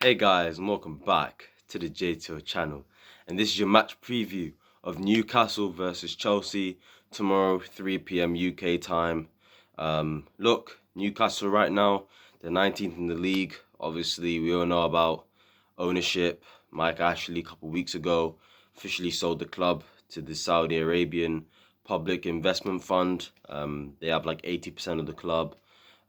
Hey guys, and welcome back to the JTO channel. And this is your match preview of Newcastle versus Chelsea tomorrow, 3 p.m. UK time. Look, Newcastle right now, they're 19th in the league. Obviously, we all know about ownership. Mike Ashley, a couple of weeks ago, officially sold the club to the Saudi Arabian Public Investment Fund. They have like 80% of the club.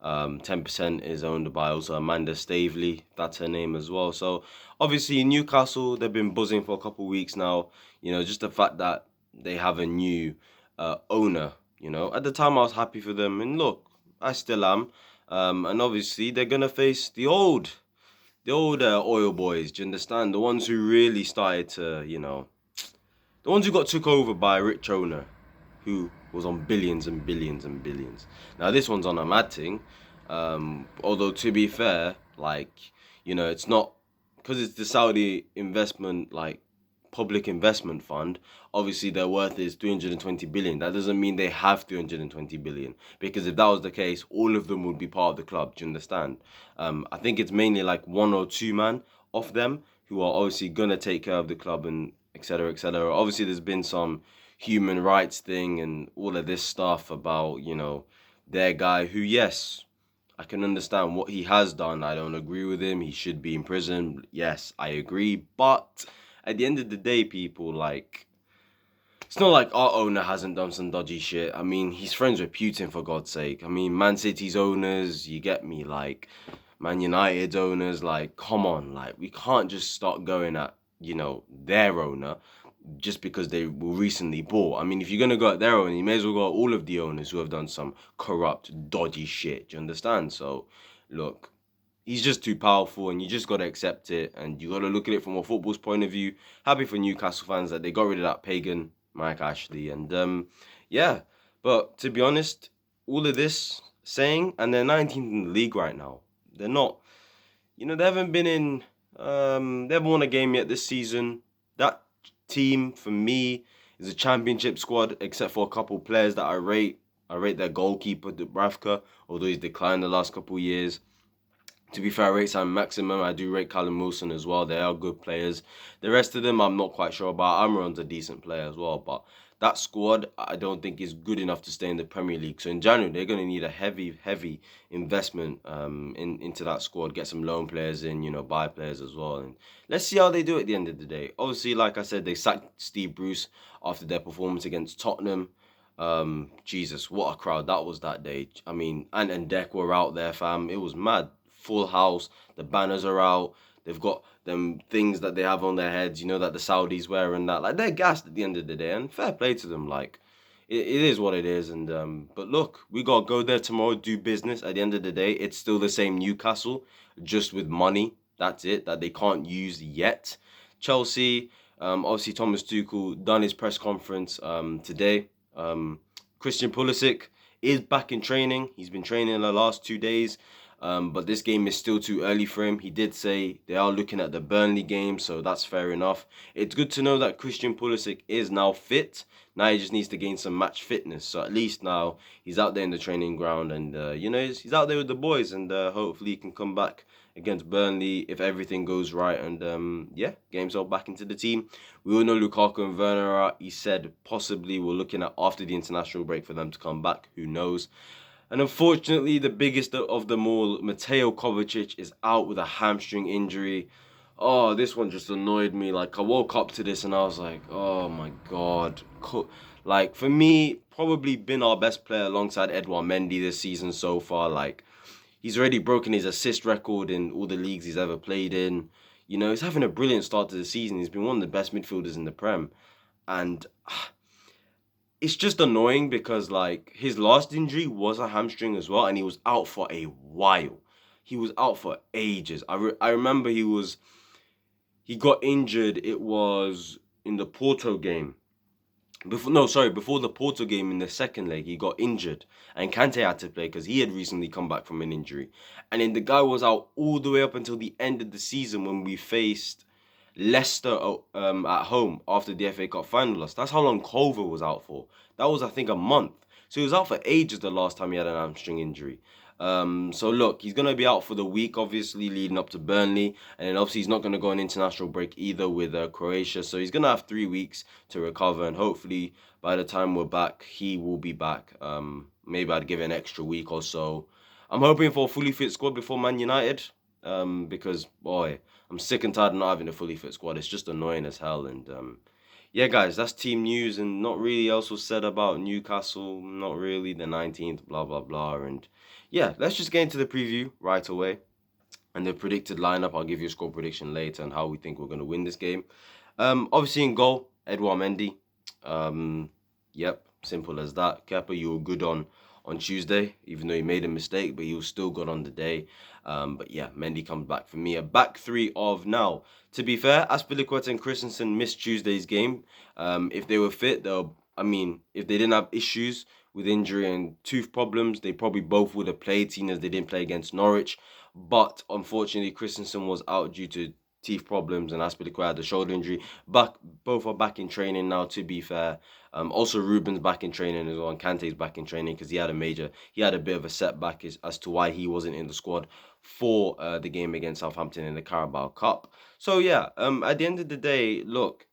10% is owned by also Amanda Stavely, that's her name as well. So obviously Newcastle, they've been buzzing for a couple of weeks now. Just the fact that they have a new owner. At the time I was happy for them, and look, I still am. And obviously they're gonna face the old oil boys. Do you understand? The ones who really started to, the ones who got took over by a rich owner who was on billions and billions and billions. Now this one's on a mad thing. Although to be fair, it's not because it's the Saudi investment, like public investment fund. Obviously their worth is 320 billion. That doesn't mean they have 320 billion, because if that was the case, all of them would be part of the club. Do you understand? I think it's mainly like one or two man of them who are obviously gonna take care of the club and etc. etc. Obviously there's been some human rights thing and all of this stuff about, their guy who, yes, I can understand what he has done. I don't agree with him. He should be in prison. Yes, I agree. But at the end of the day, people, it's not like our owner hasn't done some dodgy shit. I mean, he's friends with Putin, for God's sake. I mean, Man City's owners, you get me, Man United's owners, come on, we can't just start going at, their owner just because they were recently bought. I mean, if you're going to go at their owner, you may as well go at all of the owners who have done some corrupt, dodgy shit. Do you understand? So, look, he's just too powerful, and you just got to accept it, and you got to look at it from a football's point of view. Happy for Newcastle fans that they got rid of that pagan Mike Ashley, and yeah. But to be honest, all of this saying, and they're 19th in the league right now. They're not, they haven't been in, they haven't won a game yet this season. That team for me is a championship squad, except for a couple players that I rate. I rate their goalkeeper Dubravka, although he's declined the last couple years. To be fair, I rate Sam Maximum. I do rate Callum Wilson as well. They are good players. The rest of them, I'm not quite sure about. Amaron's a decent player as well, but that squad, I don't think is good enough to stay in the Premier League. So in January, they're going to need a heavy investment into that squad. Get some loan players in, buy players as well. And let's see how they do at the end of the day. Obviously, like I said, they sacked Steve Bruce after their performance against Tottenham. Jesus, what a crowd that was that day. I mean, Ant and Deck were out there, fam. It was mad. Full house. The banners are out. They've got them things that they have on their heads, that the Saudis wear and that. They're gassed at the end of the day, and fair play to them. It is what it is. And but look, we got to go there tomorrow, do business. At the end of the day, it's still the same Newcastle, just with money. That's it, that they can't use yet. Chelsea, obviously Thomas Tuchel done his press conference today. Christian Pulisic is back in training. He's been training the last 2 days. But this game is still too early for him. He did say they are looking at the Burnley game, so that's fair enough. It's good to know that Christian Pulisic is now fit. Now he just needs to gain some match fitness. So at least now he's out there in the training ground, and he's out there with the boys, and hopefully he can come back against Burnley if everything goes right. And yeah, game's all back into the team. We all know Lukaku and Werner are. He said possibly we're looking at after the international break for them to come back. Who knows? And unfortunately, the biggest of them all, Mateo Kovacic, is out with a hamstring injury. Oh, this one just annoyed me. I woke up to this and I was like, oh my God. For me, probably been our best player alongside Edouard Mendy this season so far. He's already broken his assist record in all the leagues he's ever played in. He's having a brilliant start to the season. He's been one of the best midfielders in the Prem. And it's just annoying because his last injury was a hamstring as well, and he was out for a while. He was out for ages. I remember he got injured. It was in the Porto game. Before the Porto game in the second leg, he got injured, and Kante had to play because he had recently come back from an injury. And then the guy was out all the way up until the end of the season when we faced Leicester at home after the FA Cup final loss. That's how long Culver was out for. That was, I think, a month. So he was out for ages the last time he had an hamstring injury. So look, he's gonna be out for the week, obviously leading up to Burnley, and then obviously he's not gonna go on international break either with Croatia. So he's gonna have 3 weeks to recover, and hopefully by the time we're back, he will be back. Maybe I'd give it an extra week or so. I'm hoping for a fully fit squad before Man United. Because boy, I'm sick and tired of not having a fully fit squad. It's just annoying as hell, and yeah, guys, that's team news, and not really else was said about Newcastle. Not really the 19th, blah blah blah, and yeah, let's just get into the preview right away and the predicted lineup. I'll give you a score prediction later and how we think we're going to win this game. Obviously in goal, Edouard Mendy. Yep, simple as that. Kepa, you were good on Tuesday, even though he made a mistake, but he was still good on the day. But yeah, Mendy comes back for me. A back three of now. To be fair, Azpilicueta and Christensen missed Tuesday's game. If they were fit, if they didn't have issues with injury and tooth problems, they probably both would have played, seeing as they didn't play against Norwich. But unfortunately, Christensen was out due to teeth problems and Azpilicueta had a shoulder injury. But both are back in training now, to be fair. Also, Ruben's back in training as well, and Kante's back in training because he had a bit of a setback as to why he wasn't in the squad for the game against Southampton in the Carabao Cup. So yeah, at the end of the day, look,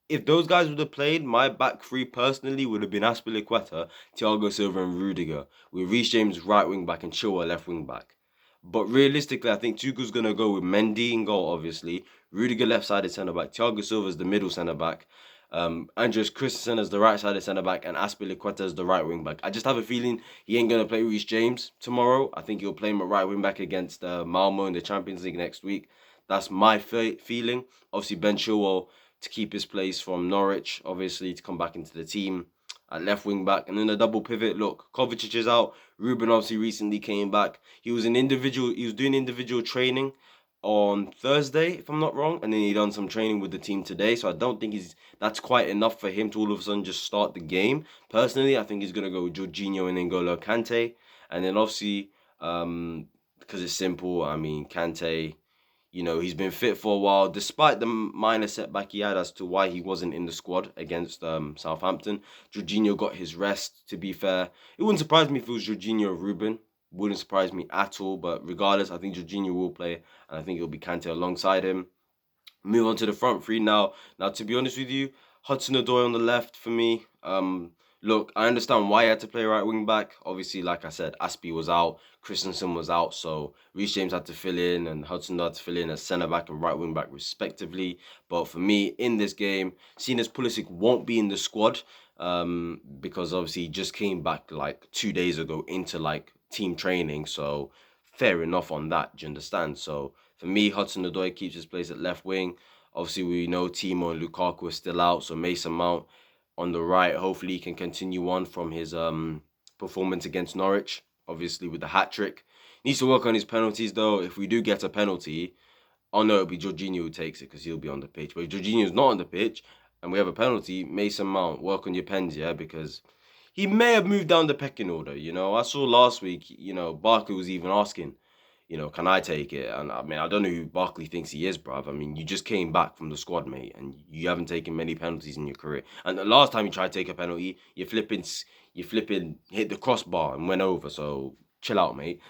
if those guys would have played, my back three personally would have been Azpilicueta, Thiago Silva, and Rudiger, with Reece James right wing back and Chilwell left wing back. But realistically, I think Tuchel's going to go with Mendy in goal, obviously. Rudiger left-sided centre-back. Thiago Silva is the middle centre-back. Andreas Christensen as the right-sided centre-back. And Azpilicueta as the right wing-back. I just have a feeling he ain't going to play Reece James tomorrow. I think he'll play him at right wing-back against Malmo in the Champions League next week. That's my feeling. Obviously, Ben Chilwell to keep his place from Norwich, obviously, to come back into the team at left wing back. And then the double pivot, look, Kovacic is out. Ruben obviously recently came back. He was doing individual training on Thursday, if I'm not wrong, and then he done some training with the team today. So I don't think that's quite enough for him to all of a sudden just start the game. Personally, I think he's gonna go with Jorginho and N'Golo Kante, and then obviously, because it's simple. I mean, Kante, he's been fit for a while, despite the minor setback he had as to why he wasn't in the squad against Southampton. Jorginho got his rest, to be fair. It wouldn't surprise me if it was Jorginho or Ruben. Wouldn't surprise me at all, but regardless, I think Jorginho will play, and I think it'll be Kante alongside him. Move on to the front three now. Now, to be honest with you, Hudson-Odoi on the left for me. Look, I understand why he had to play right wing back. Obviously, like I said, Aspie was out, Christensen was out, so Reece James had to fill in, and Hudson had to fill in as centre back and right wing back respectively. But for me, in this game, seeing as Pulisic won't be in the squad, because obviously he just came back like 2 days ago into like team training, so fair enough on that. Do you understand? So for me, Hudson-Odoi keeps his place at left wing. Obviously, we know Timo and Lukaku are still out, so Mason Mount on the right. Hopefully, he can continue on from his performance against Norwich, obviously with the hat-trick. Needs to work on his penalties, though. If we do get a penalty, oh no, it'll be Jorginho who takes it because he'll be on the pitch. But if Jorginho's not on the pitch and we have a penalty, Mason Mount, work on your pens, yeah, because he may have moved down the pecking order, I saw last week, Barkley was even asking, can I take it? And I mean, I don't know who Barkley thinks he is, bruv. I mean, you just came back from the squad, mate, and you haven't taken many penalties in your career. And the last time you tried to take a penalty, you flipping hit the crossbar and went over. So chill out, mate.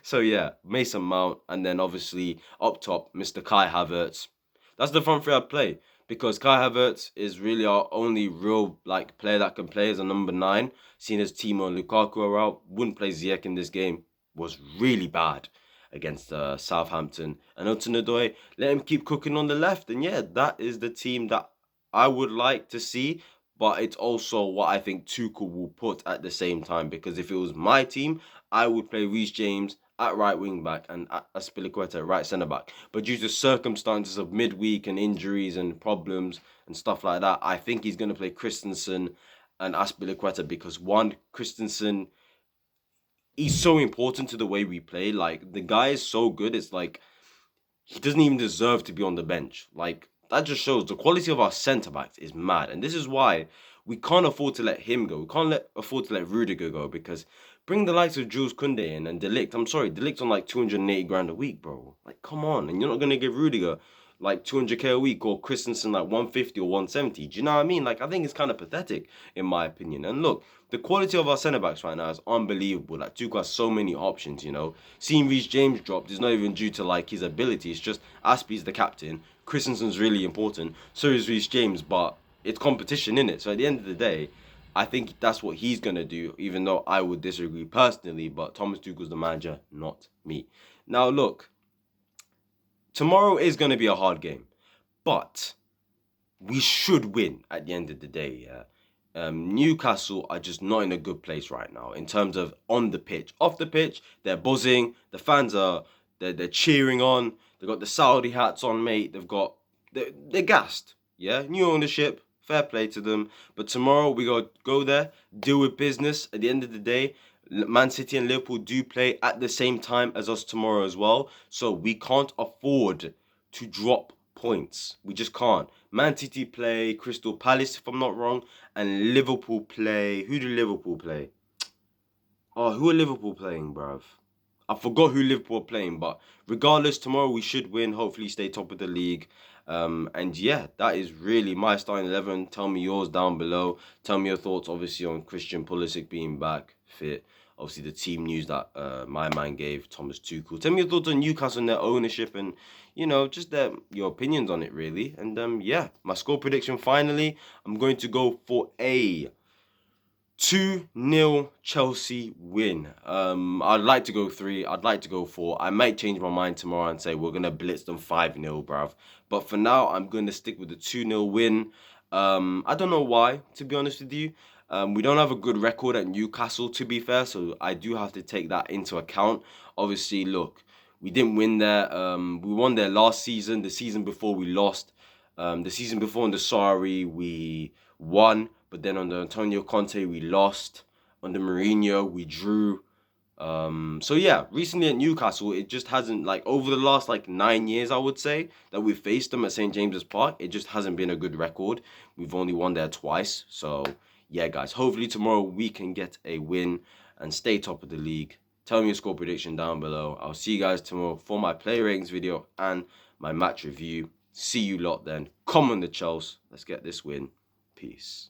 So yeah, Mason Mount, and then obviously up top, Mr. Kai Havertz. That's the front three I'd play because Kai Havertz is really our only real player that can play as a number 9. Seeing as Timo and Lukaku are out, wouldn't play Ziyech in this game. Was really bad against Southampton. And Hudson-Odoi, let him keep cooking on the left. And yeah, that is the team that I would like to see. But it's also what I think Tuchel will put at the same time. Because if it was my team, I would play Reece James at right wing back and Azpilicueta at right centre back. But due to circumstances of midweek and injuries and problems and stuff like that, I think he's going to play Christensen and Azpilicueta because one, Christensen, he's so important to the way we play. Like, the guy is so good. It's like, he doesn't even deserve to be on the bench. Like, that just shows the quality of our centre-backs is mad. And this is why we can't afford to let him go. We can't afford to let Rudiger go because bring the likes of Jules Koundé in and De Ligt. I'm sorry, De Ligt's on like 280 grand a week, bro. Like, come on. And you're not going to give Rudiger like 200k a week, or Christensen like 150 or 170. Do you know what I mean? Like, I think it's kind of pathetic in my opinion. And look, the quality of our centre backs right now is unbelievable. Like, Tuchel has so many options, you know. Seeing Reece James dropped is not even due to like his ability. It's just Aspie's the captain. Christensen's really important. So is Reece James, but it's competition in it. So at the end of the day, I think that's what he's gonna do. Even though I would disagree personally, but Thomas Tuchel's the manager, not me. Now look, tomorrow is gonna be a hard game, but we should win at the end of the day. Yeah. Newcastle are just not in a good place right now in terms of on the pitch. Off the pitch, they're buzzing. The fans are they're cheering on. They've got the Saudi hats on, mate. They're gassed. Yeah, new ownership. Fair play to them. But tomorrow we got to go there, deal with business. At the end of the day, Man City and Liverpool do play at the same time as us tomorrow as well. So we can't afford to drop points. We just can't. Man City play Crystal Palace, if I'm not wrong, and Liverpool play. Who do Liverpool play? Oh, who are Liverpool playing, bruv? I forgot who Liverpool are playing, but regardless, tomorrow we should win. Hopefully, stay top of the league. And yeah, that is really my starting 11. Tell me yours down below. Tell me your thoughts, obviously, on Christian Pulisic being back fit. Obviously, the team news that my man gave, Thomas Tuchel. Tell me your thoughts on Newcastle and their ownership, and you know, just your opinions on it, really. And yeah, my score prediction. Finally, I'm going to go for a 2-0 Chelsea win. I'd like to go 3. I'd like to go 4. I might change my mind tomorrow and say we're going to blitz them 5-0, bruv. But for now, I'm going to stick with the 2-0 win. I don't know why, to be honest with you. We don't have a good record at Newcastle, to be fair, so I do have to take that into account. Obviously, look, we didn't win there. We won there last season. The season before, we lost. The season before in the Sarri, we won. But then on the Antonio Conte, we lost. On the Mourinho, we drew. So yeah, recently at Newcastle, it just hasn't, like, over the last like 9 years, I would say, that we've faced them at St. James's Park, it just hasn't been a good record. We've only won there twice. So yeah, guys, hopefully tomorrow we can get a win and stay top of the league. Tell me your score prediction down below. I'll see you guys tomorrow for my player ratings video and my match review. See you lot then. Come on the Chelsea. Let's get this win. Peace.